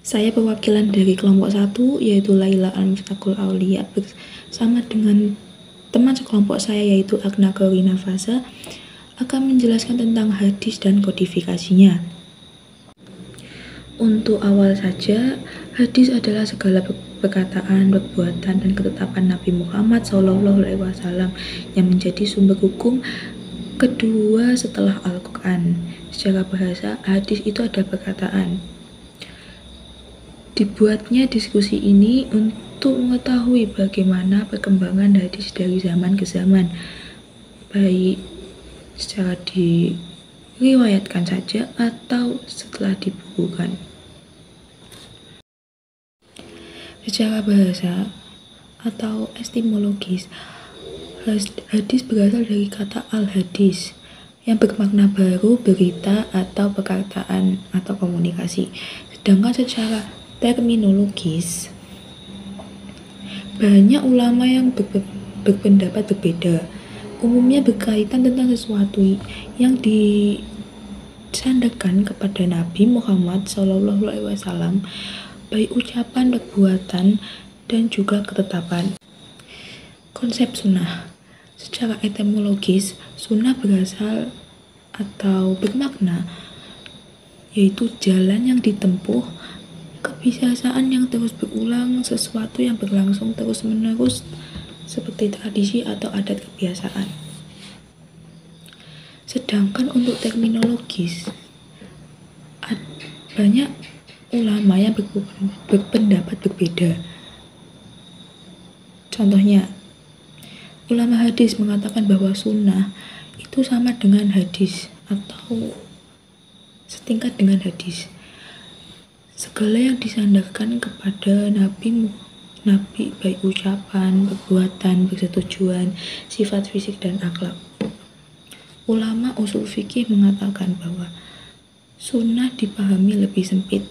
Saya perwakilan dari kelompok 1, yaitu Laila Al-Miftahul Aulia, bersama dengan teman sekelompok saya yaitu Agna Corina Faza, akan menjelaskan tentang hadis dan kodifikasinya. Untuk awal saja, hadis adalah segala perkataan, perbuatan, dan ketetapan Nabi Muhammad SAW yang menjadi sumber hukum kedua setelah Al-Quran. Secara bahasa, hadis itu adalah perkataan. Dibuatnya diskusi ini untuk mengetahui bagaimana perkembangan hadis dari zaman ke zaman, baik secara diriwayatkan saja atau setelah dibukukan. Secara bahasa atau etimologis, hadis berasal dari kata al-hadis yang bermakna baru, berita, atau perkataan atau komunikasi. Sedangkan secara terminologis, banyak ulama yang berpendapat berbeda, umumnya berkaitan tentang sesuatu yang disandarkan kepada Nabi Muhammad SAW, baik ucapan, perbuatan, dan juga ketetapan. Konsep sunnah. Secara etimologis, sunnah berasal atau bermakna yaitu jalan yang ditempuh, kebiasaan yang terus berulang, sesuatu yang berlangsung terus-menerus seperti tradisi atau adat kebiasaan. Sedangkan untuk terminologis, banyak ulama yang berpendapat berbeda. Contohnya, ulama hadis mengatakan bahwa sunnah itu sama dengan hadis atau setingkat dengan hadis. Segala yang disandarkan kepada Nabi baik ucapan, perbuatan, persetujuan, sifat fisik, dan akhlak. Ulama usul fikih mengatakan bahwa sunnah dipahami lebih sempit,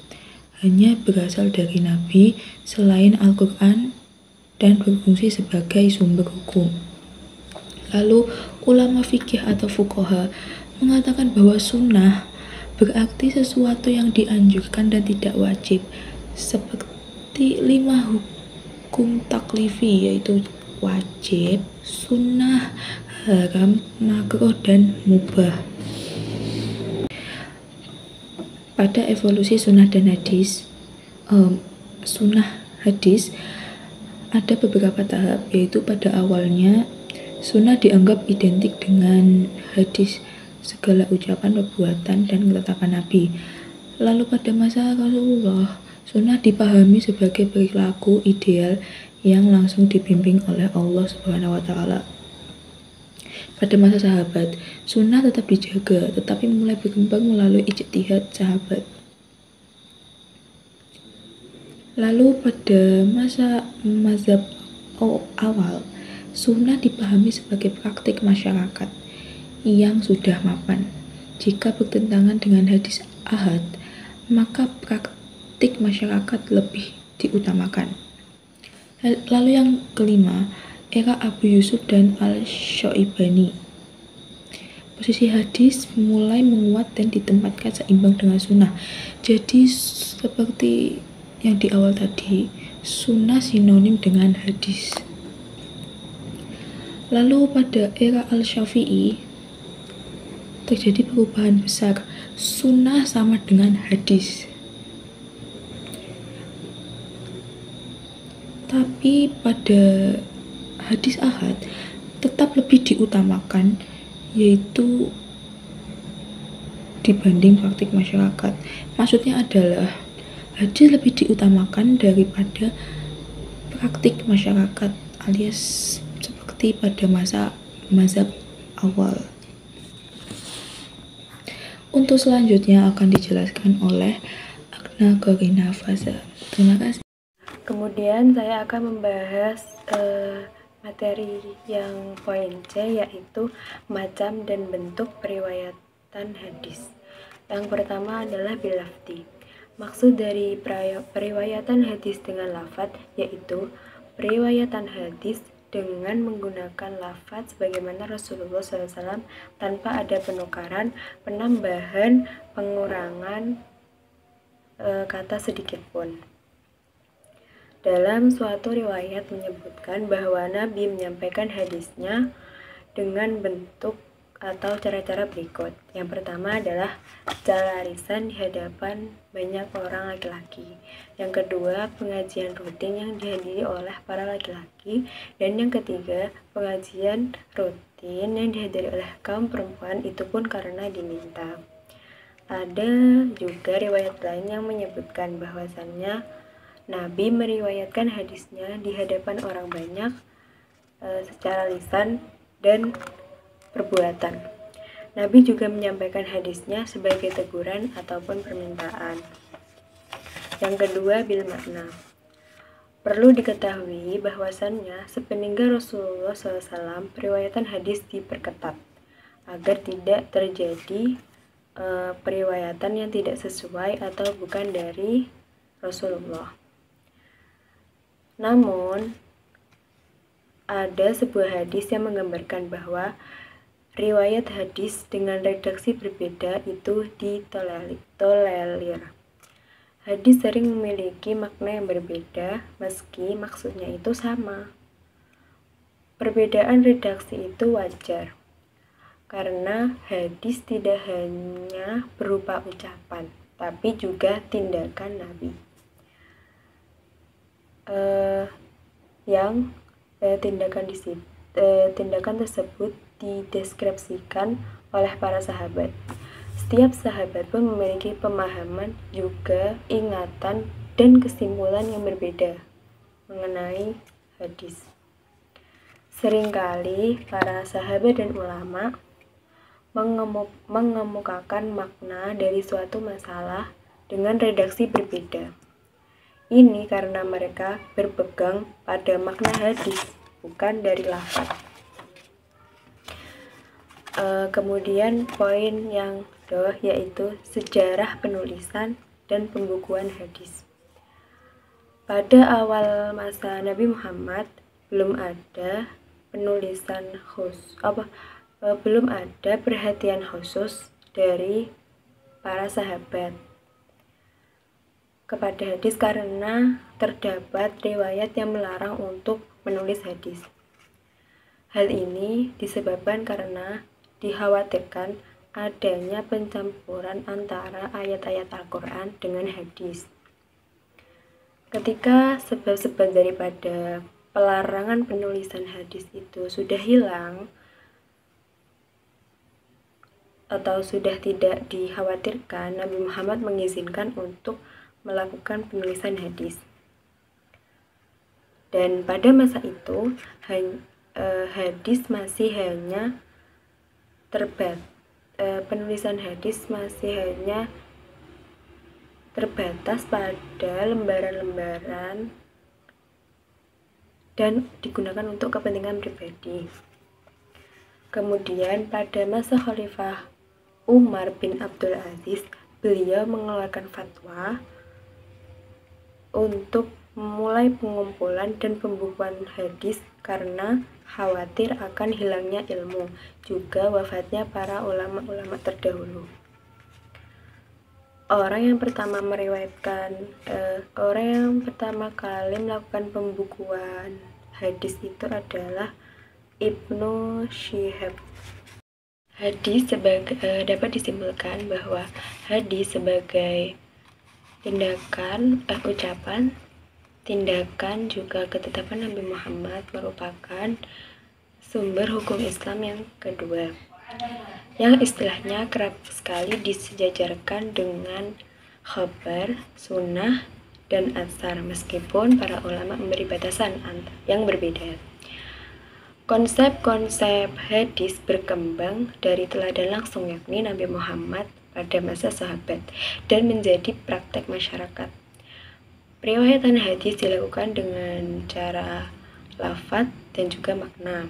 hanya berasal dari Nabi selain Al-Quran dan berfungsi sebagai sumber hukum. Lalu ulama fikih atau fuqaha mengatakan bahwa sunnah berarti sesuatu yang dianjurkan dan tidak wajib, seperti 5 hukum taklifi, yaitu wajib, sunnah, haram, makruh, dan mubah. Pada evolusi sunnah dan hadis, sunnah hadis ada beberapa tahap, yaitu pada awalnya sunnah dianggap identik dengan hadis, segala ucapan, perbuatan, dan ketetapan Nabi. Lalu pada masa Rasulullah, sunnah dipahami sebagai perilaku ideal yang langsung dibimbing oleh Allah SWT. Pada masa sahabat, sunnah tetap dijaga, tetapi mulai berkembang melalui ijtihad sahabat. Lalu pada masa mazhab awal, sunnah dipahami sebagai praktik masyarakat yang sudah mapan. Jika bertentangan dengan hadis ahad, maka praktik masyarakat lebih diutamakan. Lalu yang kelima, era Abu Yusuf dan Al-Syaibani. Posisi hadis mulai menguat dan ditempatkan seimbang dengan sunnah. Jadi seperti yang di awal tadi, sunnah sinonim dengan hadis. Lalu pada era Al-Syafi'i terjadi perubahan besar, sunnah sama dengan hadis. Tapi pada hadis ahad tetap lebih diutamakan, yaitu dibanding praktik masyarakat. Maksudnya adalah hadis lebih diutamakan daripada praktik masyarakat, alias seperti pada masa mazhab awal. Untuk selanjutnya akan dijelaskan oleh Agna Corina Faza. Terima kasih. Kemudian saya akan membahas materi yang poin C, yaitu macam dan bentuk periwayatan hadis. Yang pertama adalah bilafdi. Maksud dari periwayatan hadis dengan lafadz yaitu periwayatan hadis dengan menggunakan lafadz sebagaimana Rasulullah SAW tanpa ada penukaran, penambahan, pengurangan, kata sedikit pun. Dalam suatu riwayat menyebutkan bahwa Nabi menyampaikan hadisnya dengan bentuk atau cara-cara berikut. Yang pertama adalah secara lisan di hadapan banyak orang laki-laki. Yang kedua, pengajian rutin yang dihadiri oleh para laki-laki. Dan yang ketiga, pengajian rutin yang dihadiri oleh kaum perempuan, itu pun karena diminta. Ada juga riwayat lain yang menyebutkan bahwasannya Nabi meriwayatkan hadisnya di hadapan orang banyak secara lisan dan perbuatan. Nabi juga menyampaikan hadisnya sebagai teguran ataupun permintaan. Yang kedua, bil makna. Perlu diketahui bahwasannya sepeninggal Rasulullah SAW, periwayatan hadis diperketat agar tidak terjadi periwayatan yang tidak sesuai atau bukan dari Rasulullah. Namun, ada sebuah hadis yang menggambarkan bahwa riwayat hadis dengan redaksi berbeda itu ditolerir. Hadis sering memiliki makna yang berbeda meski maksudnya itu sama. Perbedaan redaksi itu wajar, karena hadis tidak hanya berupa ucapan, tapi juga tindakan Nabi. Tindakan tersebut dideskripsikan oleh para sahabat. Setiap sahabat pun memiliki pemahaman, juga ingatan dan kesimpulan yang berbeda mengenai hadis. Seringkali para sahabat dan ulama mengemukakan makna dari suatu masalah dengan redaksi berbeda. Ini karena mereka berpegang pada makna hadis, bukan dari lafaz. Kemudian poin yang kedua yaitu sejarah penulisan dan pembukuan hadis. Pada awal masa Nabi Muhammad belum ada belum ada perhatian khusus dari para sahabat kepada hadis karena terdapat riwayat yang melarang untuk menulis hadis. Hal ini disebabkan karena dikhawatirkan adanya pencampuran antara ayat-ayat Al-Quran dengan hadis. Ketika sebab-sebab daripada pelarangan penulisan hadis itu sudah hilang atau sudah tidak dikhawatirkan, Nabi Muhammad mengizinkan untuk melakukan penulisan hadis. Dan pada masa itu hadis masih hanya penulisan hadis masih hanya terbatas pada lembaran-lembaran dan digunakan untuk kepentingan pribadi. Kemudian pada masa Khalifah Umar bin Abdul Aziz, beliau mengeluarkan fatwa untuk memulai pengumpulan dan pembukuan hadis karena khawatir akan hilangnya ilmu, juga wafatnya para ulama-ulama terdahulu. Orang yang pertama kali melakukan pembukuan hadis itu adalah Ibnu Syihab. Dapat disimpulkan bahwa hadis sebagai ucapan, tindakan, juga ketetapan Nabi Muhammad merupakan sumber hukum Islam yang kedua, yang istilahnya kerap sekali disejajarkan dengan khabar, sunnah, dan atsar, meskipun para ulama memberi batasan yang berbeda. Konsep-konsep hadis berkembang dari teladan langsung, yakni Nabi Muhammad pada masa sahabat, dan menjadi praktek masyarakat. Periwayatan hadis dilakukan dengan cara lafaz dan juga makna.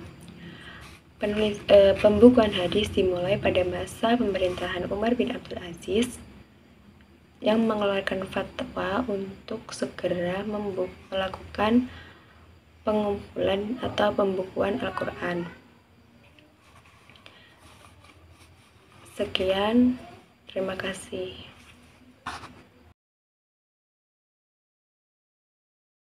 Pembukuan hadis dimulai pada masa pemerintahan Umar bin Abdul Aziz yang mengeluarkan fatwa untuk segera melakukan pengumpulan atau pembukuan Al-Quran. Sekian, terima kasih.